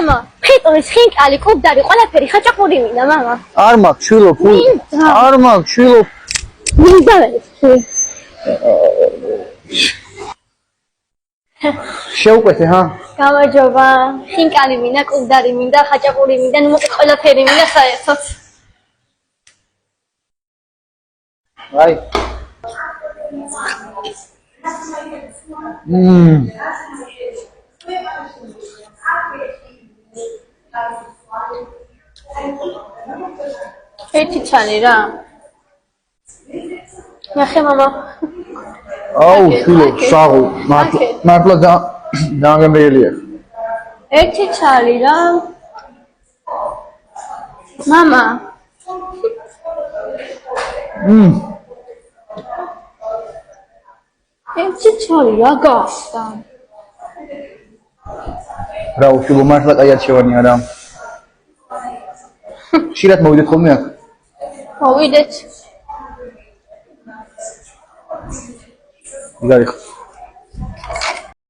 მამა, ფიტონის ხინკალი, კუბდარი, ყველაფერი ხაჭაპური მინდა, მამა. არ მაქვს შვილო ფული. არ მაქვს შვილო. მინდა ეს. შეუკვეთე, ჰა? გამარჯობა. ხინკალი მინდა, კუბდარი მინდა, ხაჭაპური მინდა, ნუ მოკლედ ყველაფერი მინდა საერთოდ. აი. ერთი ჩანი რა. ნახე მამა. აუ, შვილო, საღო, მართლა დაანგებელია. ერთი ჩალი რა. მამა. ერთი ჩალი რა გახდა? რა უშვილო, მართლა კაი არჩევანია რა. ხშირად მოვიდეთ ხოლმე აქ? მოვიდეთ. იგარი